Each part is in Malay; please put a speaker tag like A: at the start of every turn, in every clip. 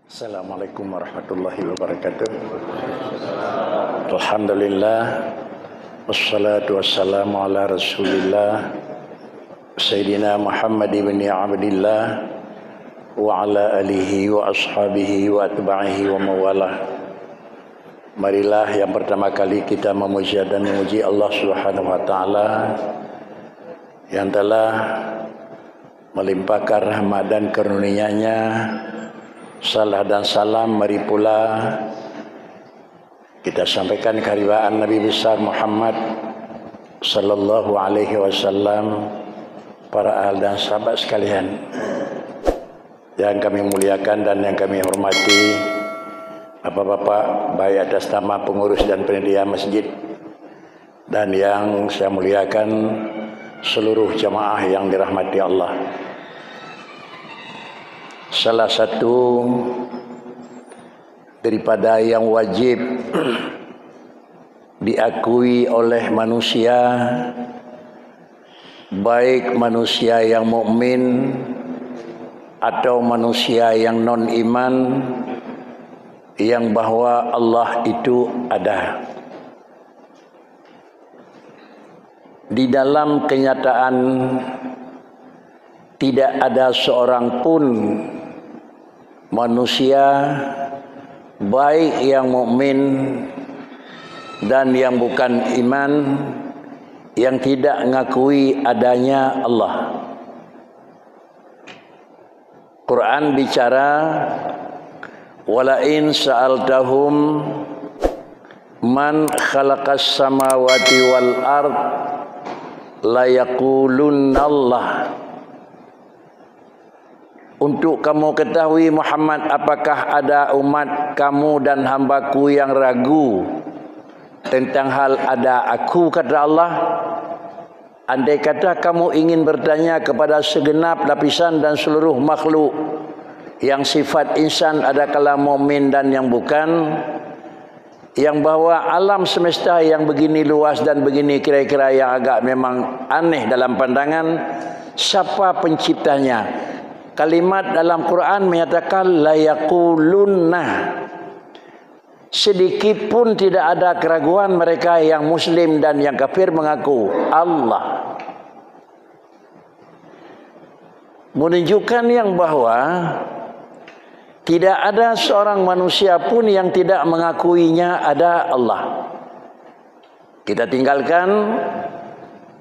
A: Assalamualaikum warahmatullahi wabarakatuh. Alhamdulillah, wassalatu wassalamu ala rasulillah Sayyidina Muhammad ibn Abdillah wa ala alihi wa ashabihi wa atba'ihi wa mawalah. Marilah yang pertama kali kita memuji dan memuji Allah Subhanahu wa taala yang telah melimpahkan rahmat dan karunia-Nya. Salah dan salam mari pula kita sampaikan kehadiran Nabi besar Muhammad sallallahu alaihi wasallam, para ahli dan sahabat sekalian yang kami muliakan dan yang kami hormati, Bapak-bapak baik atas nama pengurus dan penyedia masjid, dan yang saya muliakan seluruh jamaah yang dirahmati Allah. Salah satu daripada yang wajib diakui oleh manusia, baik manusia yang mukmin atau manusia yang non-iman, yang bahwa Allah itu ada. Di dalam kenyataan tidak ada seorang pun manusia, baik yang mukmin dan yang bukan iman, yang tidak mengakui adanya Allah. Quran bicara, wala in sa'altahum man khalaqas samawati wal ard la yaqulunna Allah. Untuk kamu ketahui Muhammad, apakah ada umat kamu dan hambaku yang ragu tentang hal ada aku, kata Allah. Andai kata kamu ingin bertanya kepada segenap lapisan dan seluruh makhluk yang sifat insan ada kala mukmin dan yang bukan, yang bahwa alam semesta yang begini luas dan begini kira-kira yang agak memang aneh dalam pandangan, siapa penciptanya? Kalimat dalam Quran menyatakan la yaqulunna. Sedikit pun tidak ada keraguan mereka yang muslim dan yang kafir mengaku Allah. Menunjukkan yang bahwa tidak ada seorang manusia pun yang tidak mengakuinya ada Allah. Kita tinggalkan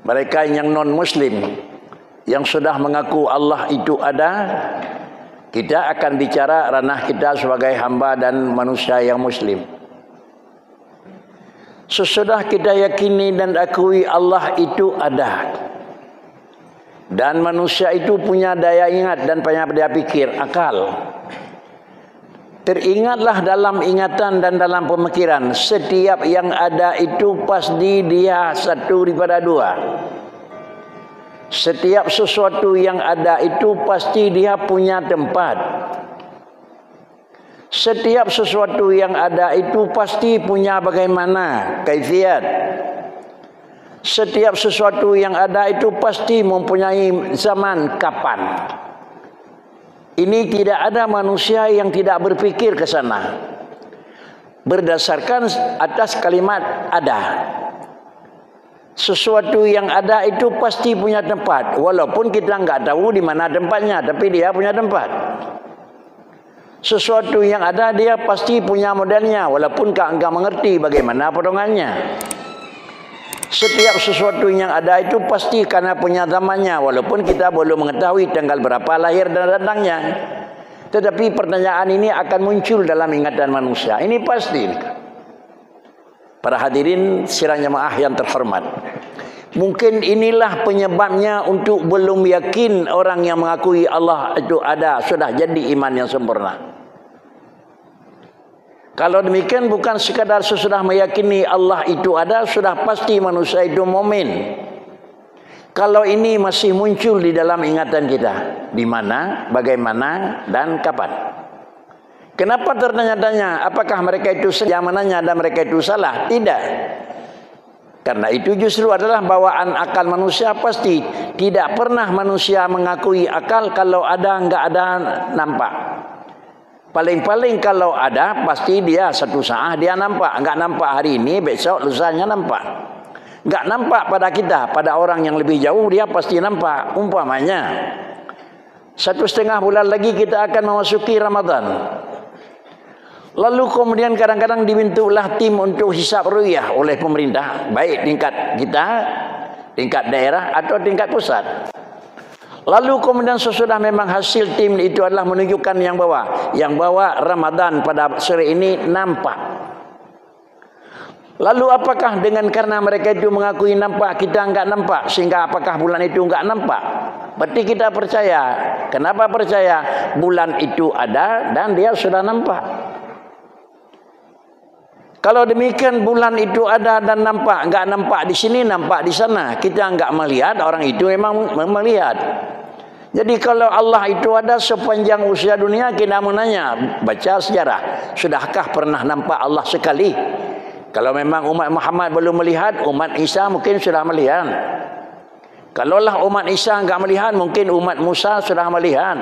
A: mereka yang non-muslim, yang sudah mengaku Allah itu ada. Kita akan bicara ranah kita sebagai hamba dan manusia yang muslim. Sesudah kita yakini dan akui Allah itu ada, dan manusia itu punya daya ingat dan punya daya pikir, akal. Teringatlah dalam ingatan dan dalam pemikiran, setiap yang ada itu pasti dia satu daripada dua. Setiap sesuatu yang ada itu pasti dia punya tempat. Setiap sesuatu yang ada itu pasti punya bagaimana kaifiat. Setiap sesuatu yang ada itu pasti mempunyai zaman kapan. Ini tidak ada manusia yang tidak berpikir ke sana berdasarkan atas kalimat ada. Sesuatu yang ada itu pasti punya tempat, walaupun kita nggak tahu di mana tempatnya, tapi dia punya tempat. Sesuatu yang ada dia pasti punya modelnya, walaupun nggak mengerti bagaimana potongannya. Setiap sesuatu yang ada itu pasti karena punya zamannya, walaupun kita belum mengetahui tanggal berapa lahir dan datangnya. Tetapi pertanyaan ini akan muncul dalam ingatan manusia. Ini pasti. Para hadirin sidang jemaah yang terhormat, mungkin inilah penyebabnya untuk belum yakin orang yang mengakui Allah itu ada sudah jadi iman yang sempurna. Kalau demikian bukan sekadar sesudah meyakini Allah itu ada, sudah pasti manusia itu mukmin. Kalau ini masih muncul di dalam ingatan kita, di mana, bagaimana, dan kapan? Kenapa tertanya-tanya apakah mereka itu zamananya dan mereka itu salah? Tidak. Karena itu justru adalah bawaan akal manusia. Pasti tidak pernah manusia mengakui akal kalau ada enggak ada nampak. Paling-paling kalau ada, pasti dia satu saat dia nampak. Enggak nampak hari ini, besok lusanya nampak. Enggak nampak pada kita, pada orang yang lebih jauh dia pasti nampak. Umpamanya 1,5 bulan lagi kita akan memasuki Ramadan. Lalu kemudian kadang-kadang dibentuklah tim untuk hisab ru'yah oleh pemerintah, baik tingkat kita, tingkat daerah atau tingkat pusat. Lalu kemudian sesudah memang hasil tim itu adalah menunjukkan yang bawa Ramadan pada sore ini nampak. Lalu apakah dengan karena mereka itu mengakui nampak, kita enggak nampak, sehingga apakah bulan itu enggak nampak? Berarti kita percaya. Kenapa percaya? Bulan itu ada dan dia sudah nampak. Kalau demikian bulan itu ada dan nampak, enggak nampak di sini, nampak di sana. Kita enggak melihat, orang itu memang melihat. Jadi kalau Allah itu ada sepanjang usia dunia, kita menanya, baca sejarah, sudahkah pernah nampak Allah sekali? Kalau memang umat Muhammad belum melihat, umat Isa mungkin sudah melihat. Kalaulah umat Isa enggak melihat, mungkin umat Musa sudah melihat.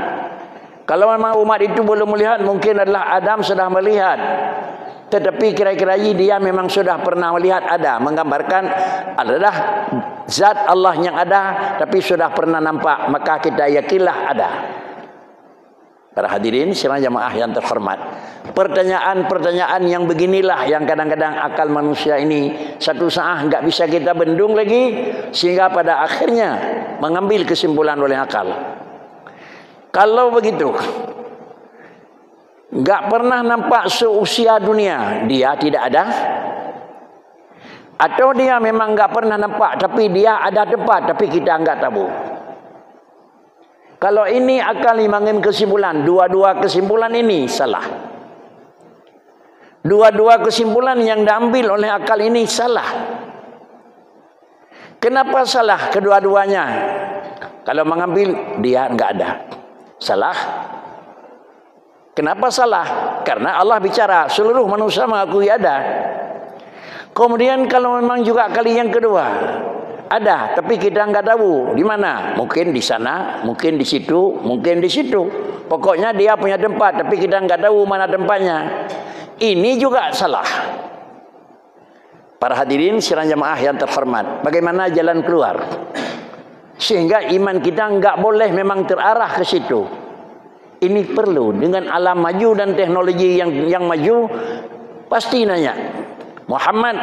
A: Kalau memang umat itu belum melihat, mungkin adalah Adam sudah melihat. Tetapi kira-kira dia memang sudah pernah melihat ada, menggambarkan adalah zat Allah yang ada, tapi sudah pernah nampak, maka kita yakinlah ada. Para hadirin sekalian jamaah yang terhormat, pertanyaan-pertanyaan yang beginilah yang kadang-kadang akal manusia ini satu saat enggak bisa kita bendung lagi, sehingga pada akhirnya mengambil kesimpulan oleh akal. Kalau begitu, enggak pernah nampak seusia dunia, dia tidak ada? Atau dia memang enggak pernah nampak, tapi dia ada tempat, tapi kita enggak tahu? Kalau ini akal mengambil kesimpulan, dua-dua kesimpulan ini salah. Dua-dua kesimpulan yang diambil oleh akal ini salah. Kenapa salah kedua-duanya? Kalau mengambil dia enggak ada. Salah. Kenapa salah? Karena Allah bicara seluruh manusia mengakui ada. Kemudian kalau memang juga kali yang kedua ada, tapi kita enggak tahu di mana. Mungkin di sana, mungkin di situ, mungkin di situ. Pokoknya dia punya tempat, tapi kita enggak tahu mana tempatnya. Ini juga salah. Para hadirin sekalian jemaah yang terhormat, bagaimana jalan keluar? Sehingga iman kita enggak boleh memang terarah ke situ. Ini perlu dengan alam maju dan teknologi yang maju, pasti nanya, Muhammad,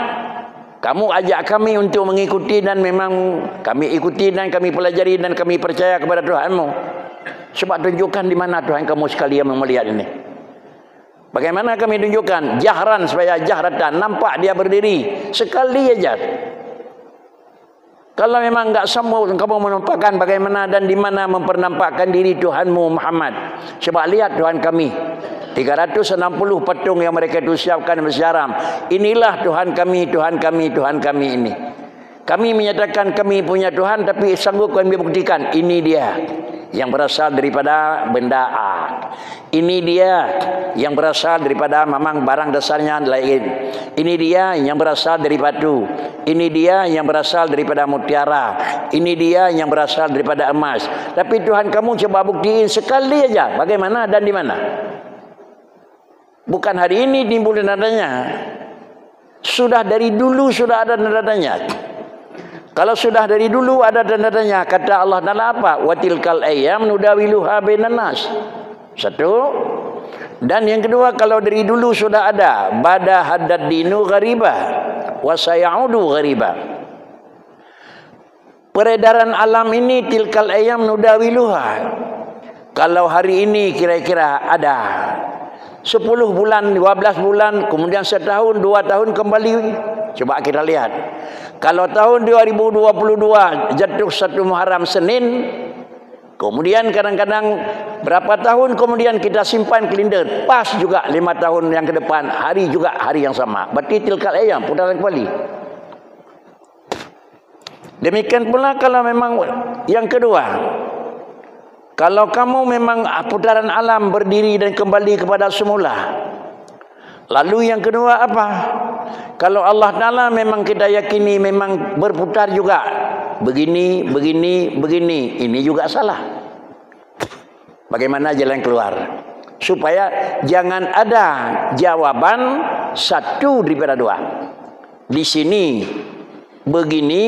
A: kamu ajak kami untuk mengikuti dan memang kami ikuti dan kami pelajari dan kami percaya kepada Tuhanmu. Coba tunjukkan di mana Tuhan kamu sekalian melihat ini. Bagaimana kami tunjukkan? Jahran, supaya jahratan, nampak dia berdiri sekali aja. Kalau memang enggak semua kamu menampakkan bagaimana dan di mana mempernampakkan diri Tuhanmu Muhammad. Coba lihat Tuhan kami. 360 patung yang mereka itu siapkan bersyaram. Inilah Tuhan kami, Tuhan kami, Tuhan kami ini. Kami menyatakan kami punya Tuhan, tapi sanggup kami buktikan ini dia yang berasal daripada benda A. Ini dia yang berasal daripada memang barang dasarnya lain. Ini dia yang berasal dari batu. Ini dia yang berasal daripada mutiara. Ini dia yang berasal daripada emas. Tapi Tuhan kamu coba buktiin sekali aja bagaimana dan di mana. Bukan hari ini timbul nadanya. Sudah dari dulu sudah ada nadanya. Kalau sudah dari dulu ada tanda-tandanya, kata Allah Taala apa? Wa tilkal ayyam nudawiluha bainan nas. Satu. Dan yang kedua, kalau dari dulu sudah ada, bada haddad dinu ghariba wa sayaudu ghariba. Peredaran alam ini tilkal ayyam nudawiluha. Kalau hari ini kira-kira ada 10 bulan, 12 bulan, kemudian setahun, 2 tahun kembali. Coba kita lihat. Kalau tahun 2022 jatuh 1 Muharram Senin, kemudian kadang-kadang berapa tahun kemudian kita simpan kalender, pas juga 5 tahun yang ke depan, hari juga hari yang sama. Berarti tilkal ayyam, putaran kembali. Demikian pula kalau memang yang kedua, kalau kamu memang putaran alam berdiri dan kembali kepada semula. Lalu yang kedua apa? Kalau Allah Ta'ala memang kita yakini memang berputar juga. Begini, begini, begini. Ini juga salah. Bagaimana jalan keluar? supaya jangan ada jawaban satu daripada dua. Di sini begini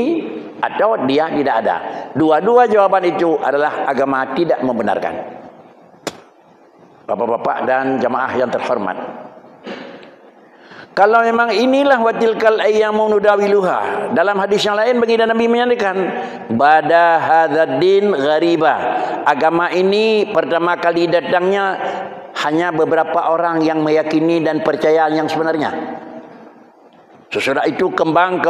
A: atau dia tidak ada. Dua-dua jawaban itu adalah agama tidak membenarkan. Bapak-bapak dan jamaah yang terhormat, kalau memang inilah watilkal ayyamu nudawiluha, dalam hadis yang lain baginda Nabi menyatakan bada hadzal din ghariba, agama ini pertama kali datangnya hanya beberapa orang yang meyakini dan percaya yang sebenarnya. Sesudah itu kembang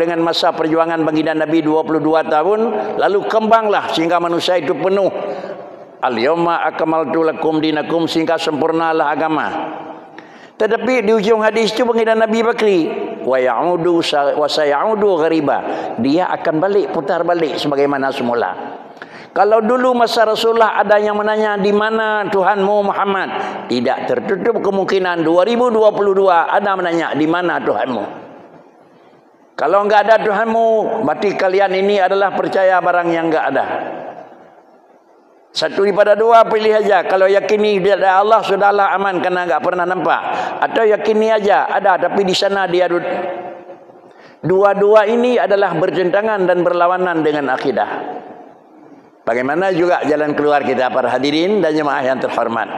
A: dengan masa perjuangan baginda Nabi 22 tahun, lalu kembanglah sehingga manusia itu penuh. Al-yawma akmaltu lakum dinakum, sehingga sempurnalah agama. Tetapi di ujung hadis itu baginda Nabi Bakri, wa ya'udu wa sayaudu ghariba, dia akan balik, putar balik sebagaimana semula. Kalau dulu masa Rasulullah ada yang menanya di mana Tuhanmu Muhammad, tidak tertutup kemungkinan 2022 ada menanya di mana Tuhanmu. Kalau enggak ada Tuhanmu, berarti kalian ini adalah percaya barang yang enggak ada. Satu daripada dua pilih aja. Kalau yakini dia ada Allah, sudahlah aman karena enggak pernah nampak. Atau yakini aja ada tapi di sana dia. Dua-dua ini adalah bertentangan dan berlawanan dengan akidah. Bagaimana juga jalan keluar kita para hadirin dan jemaah yang terhormat?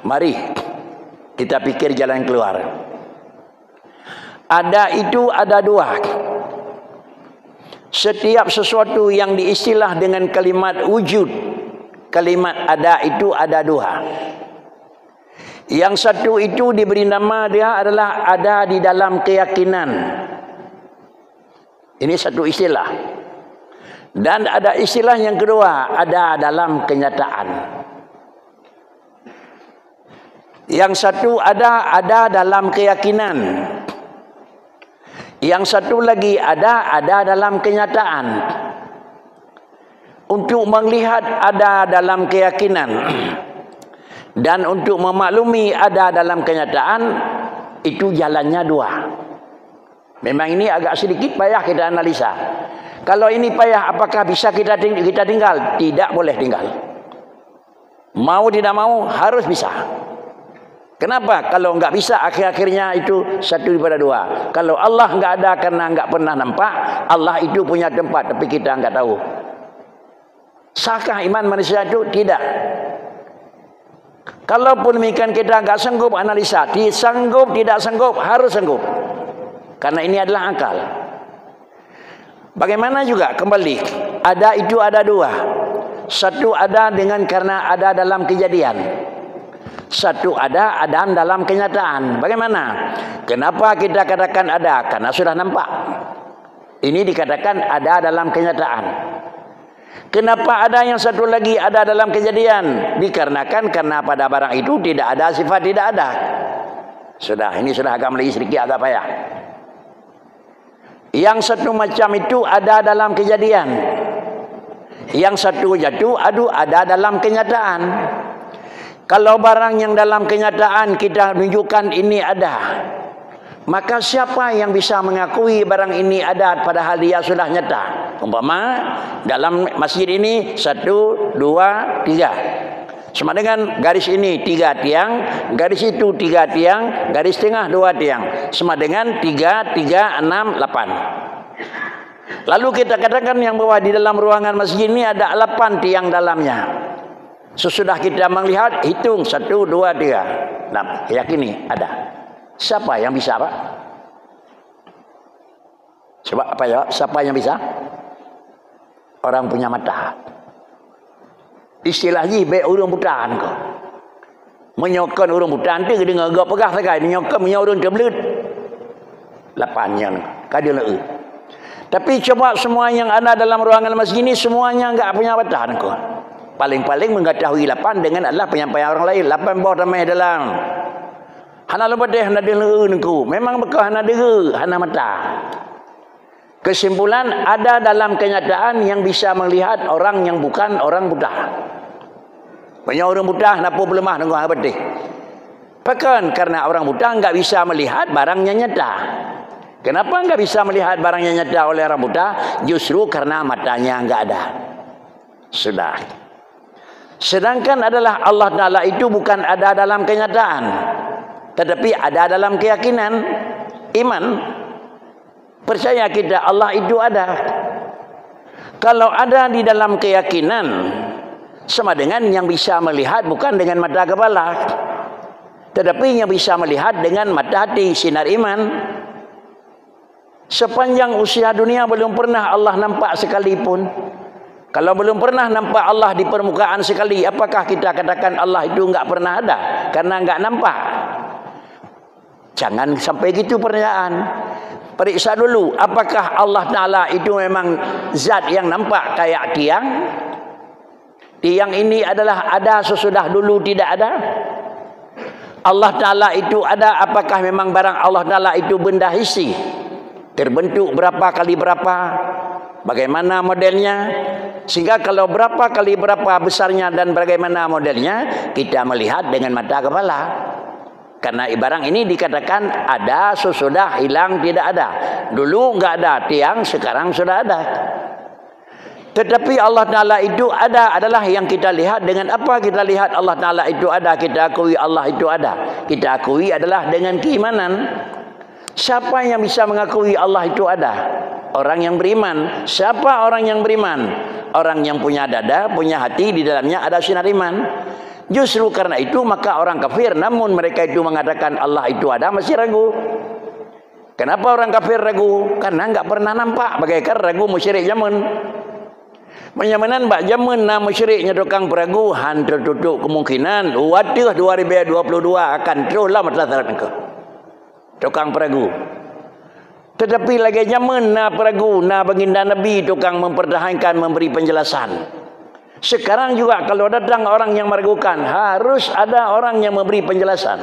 A: Mari kita pikir jalan keluar. Ada itu ada dua. Setiap sesuatu yang diistilah dengan kalimat wujud, kalimat ada itu ada dua. Yang satu itu diberi nama dia adalah ada di dalam keyakinan. Ini satu istilah. Dan ada istilah yang kedua, ada dalam kenyataan. Yang satu ada dalam keyakinan. Yang satu lagi ada dalam kenyataan. Untuk melihat ada dalam keyakinan dan untuk memaklumi ada dalam kenyataan, itu jalannya dua. Memang ini agak sedikit payah kita analisa. Kalau ini payah, apakah bisa kita tinggal? Tidak boleh tinggal. Mau tidak mau harus bisa. Kenapa? Kalau enggak bisa, akhir-akhirnya itu satu daripada dua. Kalau Allah enggak ada karena enggak pernah nampak, Allah itu punya tempat tapi kita enggak tahu. Sahkah iman manusia itu? Tidak. Kalaupun demikian kita enggak sanggup analisa, sanggup tidak sanggup, harus sanggup. Karena ini adalah akal. Bagaimana juga kembali, ada itu ada dua. Satu ada dengan karena ada dalam kejadian. Satu ada dalam kenyataan. Bagaimana? Kenapa kita katakan ada? Karena sudah nampak. Ini dikatakan ada dalam kenyataan. Kenapa ada yang satu lagi ada dalam kejadian? Dikarenakan karena pada barang itu tidak ada sifat tidak ada. Ini sudah agak melagi sedikit agak payah. Yang satu macam itu ada dalam kejadian. Yang satu jatuh ada dalam kenyataan. Kalau barang yang dalam kenyataan kita tunjukkan ini ada, maka siapa yang bisa mengakui barang ini ada padahal dia sudah nyata? Umpama dalam masjid ini 1, 2, 3. Sama dengan garis ini 3 tiang, garis itu 3 tiang, garis tengah 2 tiang. Sama dengan 3, 3, 6, 8. Lalu kita katakan yang bahwa di dalam ruangan masjid ini ada 8 tiang dalamnya. Sesudah kita melihat, hitung 1, 2, 3. Nah, yakini ada. Siapa yang bisa, Pak? Coba apa ya? Siapa yang bisa? Orang punya mata. Istilahnya baik urung butaan kau. Menyokon urung butaan tu dengan agak pegah sakai menyokon urung kebelut. 8 yang kadil le. Tapi coba semua yang ada dalam ruangan masjid ini semuanya enggak punya batahan kau. Paling-paling mengetahui 8 dengan adalah penyampaian orang lain. 8 bawah ramai dalam. Hana lebih hana dengar nku. Memang bekah hana dengar, hana mata. Kesimpulan ada dalam kenyataan yang bisa melihat orang yang bukan orang buta. Banyak orang buta kenapa berlemah dengan apa teh? Bahkan karena orang buta enggak bisa melihat barangnya nyata. Kenapa enggak bisa melihat barangnya nyata oleh orang buta? Justru karena matanya enggak ada. Sudah. Sedangkan adalah Allah Ta'ala itu bukan ada dalam kenyataan, tetapi ada dalam keyakinan, iman. Percaya kita Allah itu ada. Kalau ada di dalam keyakinan, sama dengan yang bisa melihat bukan dengan mata kepala, tetapi yang bisa melihat dengan mata hati, sinar iman. Sepanjang usia dunia belum pernah Allah nampak sekalipun. Kalau belum pernah nampak Allah di permukaan sekali, apakah kita katakan Allah itu enggak pernah ada karena enggak nampak? Jangan sampai gitu pernyataan. Periksa dulu, apakah Allah Ta'ala itu memang zat yang nampak kayak tiang? Tiang ini adalah ada sesudah dulu tidak ada? Allah Ta'ala itu ada, apakah memang barang Allah Ta'ala itu benda hissi? Terbentuk berapa kali berapa? Bagaimana modelnya? Sehingga kalau berapa kali berapa besarnya dan bagaimana modelnya, kita melihat dengan mata kepala. Karena barang ini dikatakan ada sesudah hilang tidak ada. Dulu enggak ada tiang, sekarang sudah ada. Tetapi Allah Ta'ala itu ada adalah yang kita lihat. Dengan apa kita lihat Allah Ta'ala itu ada? Kita akui Allah itu ada. Kita akui adalah dengan keimanan. Siapa yang bisa mengakui Allah itu ada? Orang yang beriman. Siapa orang yang beriman? Orang yang punya dada, punya hati, di dalamnya ada sinar iman. Justru karena itu maka orang kafir, namun mereka itu mengatakan Allah itu ada, masih ragu. Kenapa orang kafir ragu? Karena enggak pernah nampak. Bagaikan ragu musyrik zaman. Menyamanan bak zaman na musyriknya tukang peragu, han tertutup kemungkinan wadah 2022 akan teruslah matlarat ke tukang peragu. Tetapi lagi zaman na peragu, na baginda Nabi tukang mempertahankan, memberi penjelasan. Sekarang juga kalau datang orang yang meragukan, harus ada orang yang memberi penjelasan.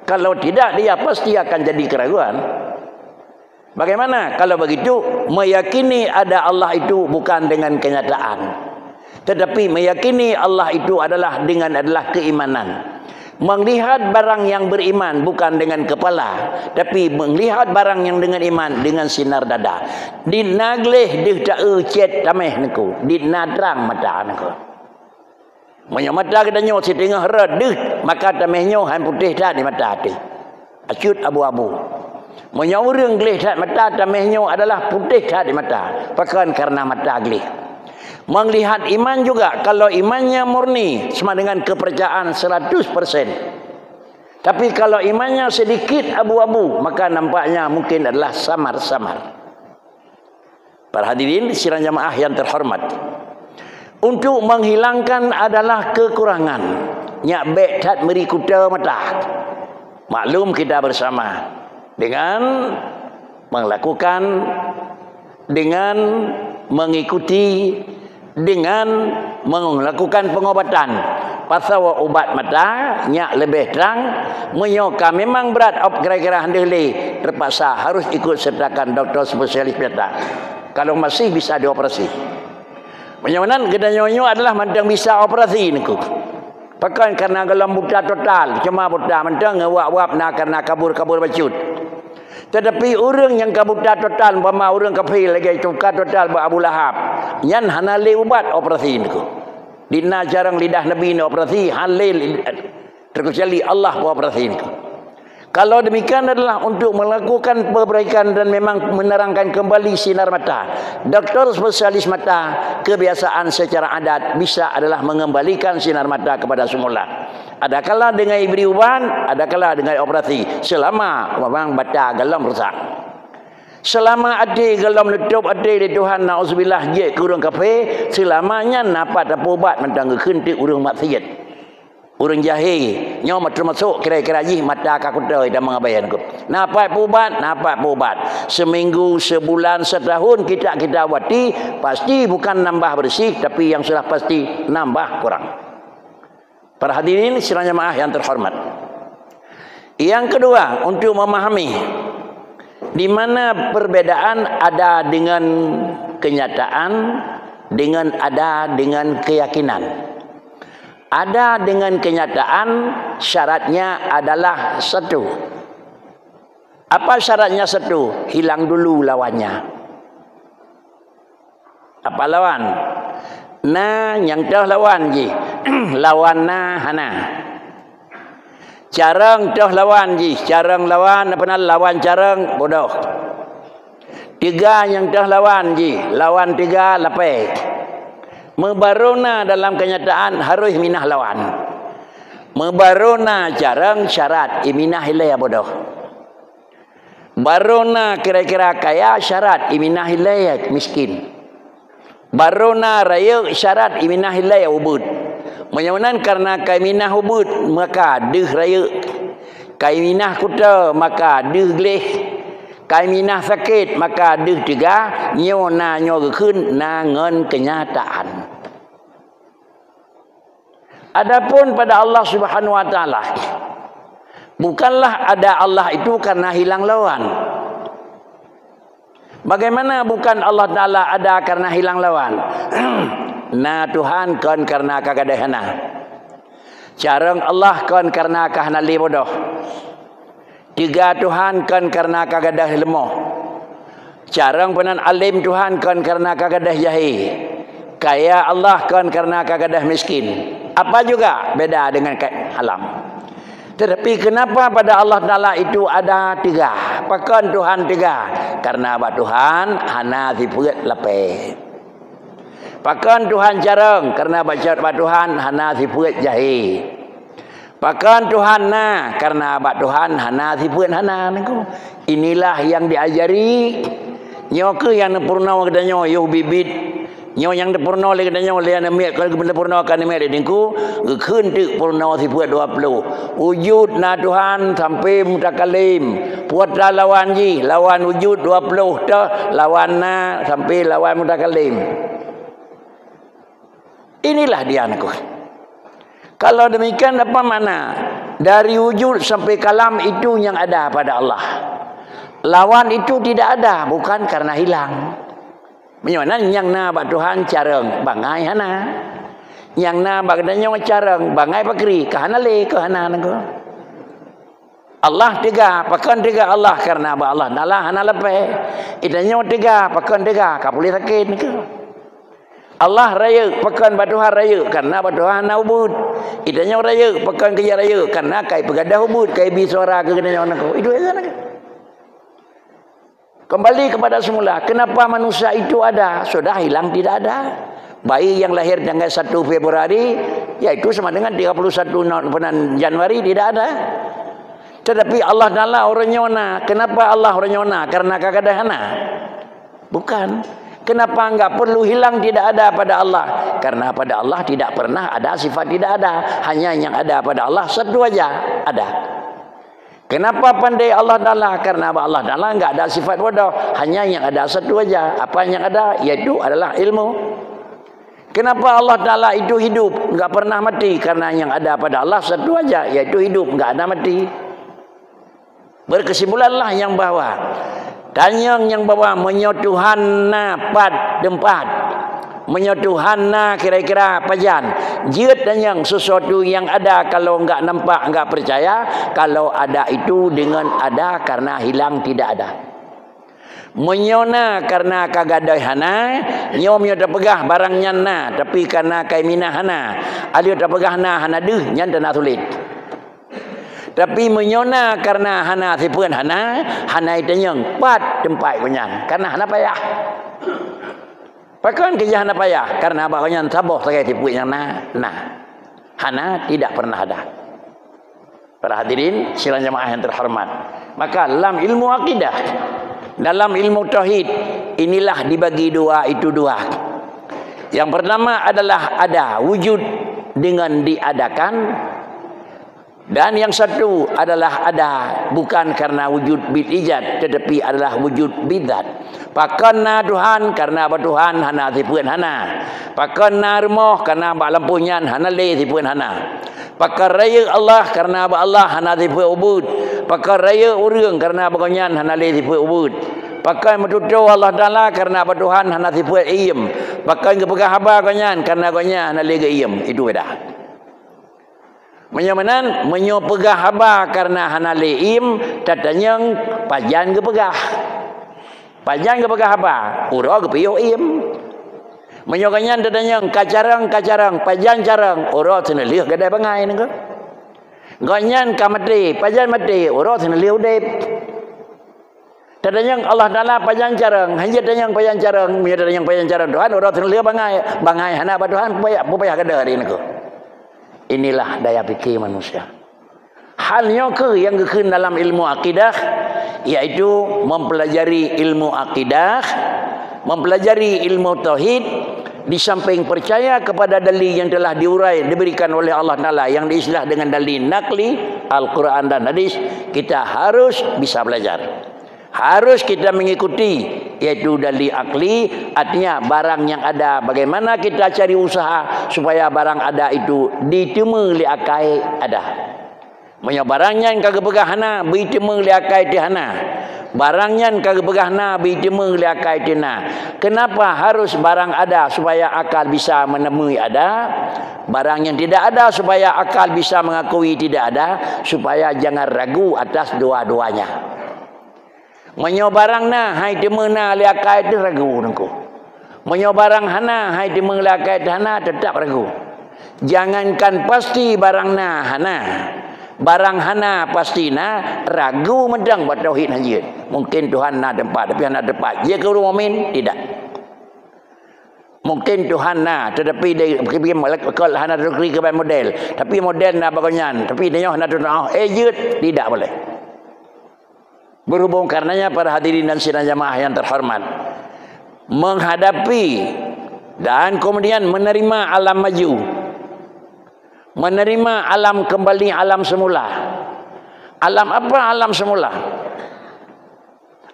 A: Kalau tidak, dia pasti akan jadi keraguan. Bagaimana? Kalau begitu, meyakini ada Allah itu bukan dengan kenyataan, tetapi meyakini Allah itu adalah keimanan. Melihat barang yang beriman bukan dengan kepala, tapi melihat barang yang dengan iman dengan sinar dada. Di nagleh di tak cet tameh niku, di nadrang mata niku. Menyo mata kita nyo setengah redeh, maka tamehnya han putih dah di mata hati. Acut abu-abu. Menyo urang gleh dah mata tamehnya adalah putih dah di mata. Pakan karena mata gleh. Melihat iman juga, kalau imannya murni sama dengan kepercayaan 100%. Tapi kalau imannya sedikit abu-abu, maka nampaknya mungkin adalah samar-samar. Para hadirin sidang jamaah yang terhormat, untuk menghilangkan adalah kekurangan. Nyak bek tat meri kuta mata. Maklum kita bersama dengan melakukan, dengan mengikuti, dengan melakukan pengobatan. Pasal ubat mata nyak lebih terang, menyoka memang berat op kira-kira handeli, terpaksa harus ikut sertakan doktor spesialis mata. Kalau masih bisa dioperasi. Menyamanan gedanyonyo adalah mandang bisa operasi niku. Pakai karena gelam buta total, cuma buta mandang ngewak-wap nak karena kabur-kabur bacut. Tetapi orang yang kabuta total, umpama orang kafir lagi tukar total buat Abu Lahab, nyan hanale ubat operasi niku. Dina jarang lidah Nabi ni operasi, halil terkecuali Allah buat operasi niku. Kalau demikian adalah untuk melakukan perbaikan dan memang menerangkan kembali sinar mata. Doktor spesialis mata, kebiasaan secara adat bisa adalah mengembalikan sinar mata kepada semula. Adakala dengan beri ubat, adakala dengan operasi. Selama memang mata gelam rusak. Selama ada gelam letup ada di Tuhan na'udzubillah je ke orang kafir, selamanya napa tak ubat mentang kentik urang maksiat. Urang jahil, nyo masuk kira-kira ji mata kakuta dan mengabayan ku. Napa ubat, napa ubat. Seminggu, sebulan, setahun kita wati, pasti bukan nambah bersih, tapi yang sudah pasti nambah kurang. Para hadirin sidang jamaah yang terhormat. Yang kedua, untuk memahami di mana perbedaan ada dengan kenyataan, dengan keyakinan. Ada dengan kenyataan, syaratnya adalah satu. Apa syaratnya satu? Hilang dulu lawannya. Apa lawan? Nah, yang dah lawan je. lawan na hana. Carang toh lawan ji, carang lawan apa nak lawan carang bodoh. Tiga yang toh lawan ji, lawan tiga lapai. Mebaruna dalam kenyataan harus minah lawan. Mebaruna carang syarat iminah hilai bodoh. Baruna kira-kira kaya syarat iminah hilai miskin. Baruna raya syarat iminah hilai ubud. Menyamanan karena kaiminah ubud maka deh raya. Kaiminah kuta maka deh gleh. Kaiminah sakit maka deh tiga. Nyo na nyo gekun na ngen kenyataan. Adapun pada Allah Subhanahu wa taala, bukanlah ada Allah itu karena hilang lawan. Bagaimana bukan Allah Ta'ala ada karena hilang lawan? Na Tuhan kan karena kagadahana. Carang Allah kan karena kahanali bodoh. Tiga Tuhan kan karena kagadah lemoh. Carang penan alim Tuhan kan karena kagadah jahi. Kaya Allah kan karena kagadah miskin. Apa juga beda dengan alam. Tetapi kenapa pada Allah Ta'ala itu ada tiga? Pakan Tuhan tiga. Karena abad Tuhan hana siput lapeh. Pakan Tuhan jarang. Karena abad Tuhan hana siput jahi. Pakan Tuhan na. Karena abad Tuhan hana siput hana. Inilah yang diajari. Nyo ke yang purna kata nyo yuh bibit. Nyo yang purna le kata nyo le ana mek kalau benda purna kan mek dengku keun tu purna siput 20. Wujud na Tuhan sampai mutakalim. Putra lawan ji, lawan wujud 20 dah, lawan na sampai lawan mutakalim. Inilah dia anakku. Kalau demikian apa makna? Dari wujud sampai kalam itu yang ada pada Allah. Lawan itu tidak ada, bukan karena hilang. Menyana yang na bak Tuhan careng bangai hana. Yang na bak danyo careng bangai pakri kahana le kahana nangko. Allah tiga, pakan tiga Allah karena ba Allah dalah hana lepe. Idanyo tiga, pakan tiga kapuli sakit nangko. Allah raya pakan ba Tuhan raya karena ba Tuhan na ubud. Idanyo raya pakan kerja raya karena kai pegadah ubud kai bi suara ke danyo nangko. Itu aja nangko. Kembali kepada semula. Kenapa manusia itu ada? Sudah hilang tidak ada. Bayi yang lahir tanggal 1 Februari, yaitu sama dengan 31 Januari tidak ada. Tetapi Allah Ta'ala orang nyona. Kenapa Allah orang nyona? Karena kagadahana. Bukan. Kenapa enggak perlu hilang tidak ada pada Allah? Karena pada Allah tidak pernah ada sifat tidak ada. Hanya yang ada pada Allah satu aja ada. Kenapa pandai Allah Ta'ala? Karena Allah Ta'ala enggak ada sifat bodoh. Hanya yang ada satu aja. Apa yang ada? Yaitu adalah ilmu. Kenapa Allah Ta'ala itu hidup? Enggak pernah mati. Karena yang ada pada Allah satu aja. Yaitu hidup. Enggak ada mati. Berkesimpulanlah yang bawah. Tanyang yang bawah. Menyotuhanna pad dempat. Menyotuhanna kira-kira pajan. Jiat dan yang sesuatu yang ada kalau enggak nampak, enggak percaya. Kalau ada itu dengan ada karena hilang tidak ada. Menyona karena kagadahana. Nyom yo pegah barangnya na. Tapi karena kaiminah hana. Alio pegah na hana deh. Nyan tak sulit. Tapi menyona karena hana sipun hana. Hana itu yang pat tempat penyan. Karena hana payah. Pakan kerja hana payah. Karena abahnya saboh sebagai tipu yang na. Hana tidak pernah ada. Para hadirin silang jamaah yang terhormat. Maka dalam ilmu akidah, dalam ilmu tauhid, inilah dibagi dua, itu dua. Yang pertama adalah ada wujud dengan diadakan. Dan yang satu adalah ada bukan karena wujud bil ijad, tetapi adalah wujud bidat. Pakanna Tuhan karena apa Tuhan hana sipun hana. Pakanna rumah karena apa lampunyan hana le sipun hana. Pakar raya Allah karena apa Allah hana sipun ubud. Pakar raya urang karena apa konyan hana le sipun ubud. Pakai metutu Allah Ta'ala karena apa Tuhan hana sipun iem. Pakai kepegah haba konyan karena konyan hana le iem. Itu beda. Menyamanan menyopegah haba karena hana leim tatanyang pajan ke pegah. Pajan ke pegah haba, ura ke piyo im. Menyokanyan dadanya kacarang pajan carang oro sene liu gadai bangai ni ko. Ganyan kamati pajan mati oro sene liu dep. Dadanya Allah Taala pajan carang, hanya dadanya pajan carang, punya dadanya pajan carang Tuhan oro sene liu bangai hana ba Tuhan payah gadai ni ko. Inilah daya fikir manusia. Halnya yang kekun dalam ilmu akidah, yaitu mempelajari ilmu akidah, mempelajari ilmu tauhid, di samping percaya kepada dalil yang telah diurai diberikan oleh Allah Taala yang diistilah dengan dalil nakli Al-Quran dan hadis, kita harus bisa belajar, harus kita mengikuti, yaitu dalil akli, artinya barang yang ada, bagaimana kita cari usaha supaya barang ada itu ditemu li akai ada. Punya barangnya yang kagak begahna bertemu li akai tihana. Barangnya kagak begahna bertemu li akai tina. Kenapa harus barang ada supaya akal bisa menemui ada? Barang yang tidak ada supaya akal bisa mengakui tidak ada, supaya jangan ragu atas dua-duanya. Menyo barang na hai temena li akai tu ragu nengko. Menyo barang hana hai temena li akai hana tetap ragu. Jangankan pasti barang na hana, barang hana pastina ragu medang buat tauhid haji. Mungkin Tuhan nak tempat tapi nak tempat dia ke rumah min tidak. Mungkin Tuhan nak tetapi dia pergi malaikat hana rezeki ke model, tapi model nak bagonyan tapi dia hana tunau ejut tidak boleh. Berhubung karenanya para hadirin dan sidang jamaah yang terhormat, menghadapi dan kemudian menerima alam maju, menerima alam kembali alam semula. Alam apa alam semula?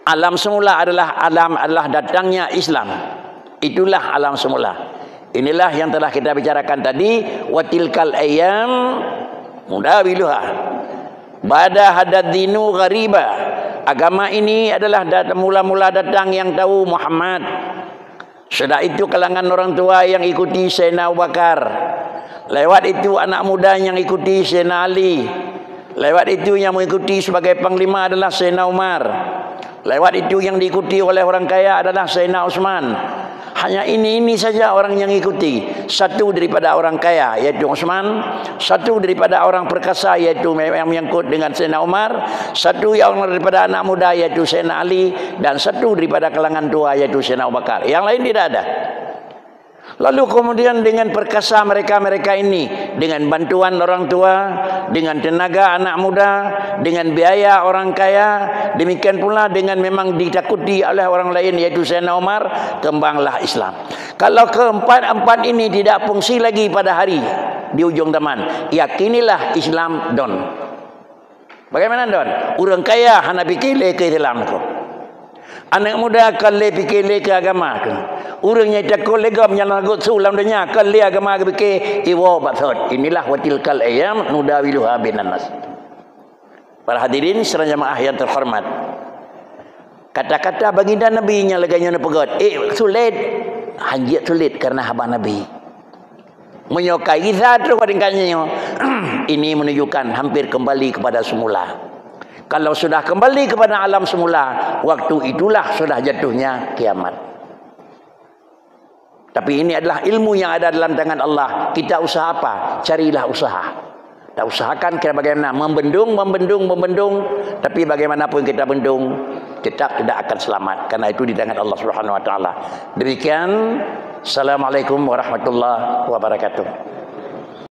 A: Alam semula adalah datangnya Islam. Itulah alam semula. Inilah yang telah kita bicarakan tadi, watilkal ayyam mudawiluha. Bada hadad dinu ghariba. Agama ini adalah mula-mula datang yang tahu Muhammad. Sudah itu kalangan orang tua yang ikuti Sayyidina Abu Bakar. Lewat itu anak muda yang ikuti Sayyidina Ali. Lewat itu yang mengikuti sebagai panglima adalah Sayyidina Umar. Lewat itu yang diikuti oleh orang kaya adalah Sayyidina Utsman. Hanya ini saja orang yang ikuti. Satu daripada orang kaya yaitu Utsman, satu daripada orang perkasa yaitu yang menyangkut dengan Sayyidina Umar, satu yang daripada anak muda yaitu Sayyidina Ali, dan satu daripada kalangan tua yaitu Sayyidina Abu Bakar. Yang lain tidak ada. Lalu kemudian dengan perkasa mereka ini, dengan bantuan orang tua, dengan tenaga anak muda, dengan biaya orang kaya, demikian pula dengan memang ditakuti oleh orang lain yaitu Sayyidina Umar, kembanglah Islam. Kalau keempat-empat ini tidak fungsi lagi pada hari di ujung zaman, yakinilah Islam don. Bagaimana don? Orang kaya hana fikir ke Islam tu. Anak muda kalau fikir ke agama tu. Urangnya takut legam yang lagut sulam dunia kalau agama fikir iwo bathot. Inilah watilkal ayyam nudawiluha bainan nas. Para hadirin sekalian jemaah yang terhormat. Kata-kata baginda Nabi nya leganya pegot. Sulit. Hanjit sulit karena hamba Nabi. Menyukai kisah tu kadang-kadang ini menunjukkan hampir kembali kepada semula. Kalau sudah kembali kepada alam semula, waktu itulah sudah jatuhnya kiamat. Tapi ini adalah ilmu yang ada dalam tangan Allah. Kita usaha apa? Carilah usaha. Kita usahakan kira bagaimana membendung. Tapi bagaimanapun kita bendung, tetap tidak akan selamat. Karena itu di tangan Allah Subhanahu Wa Taala. Demikian. Assalamualaikum warahmatullahi wabarakatuh.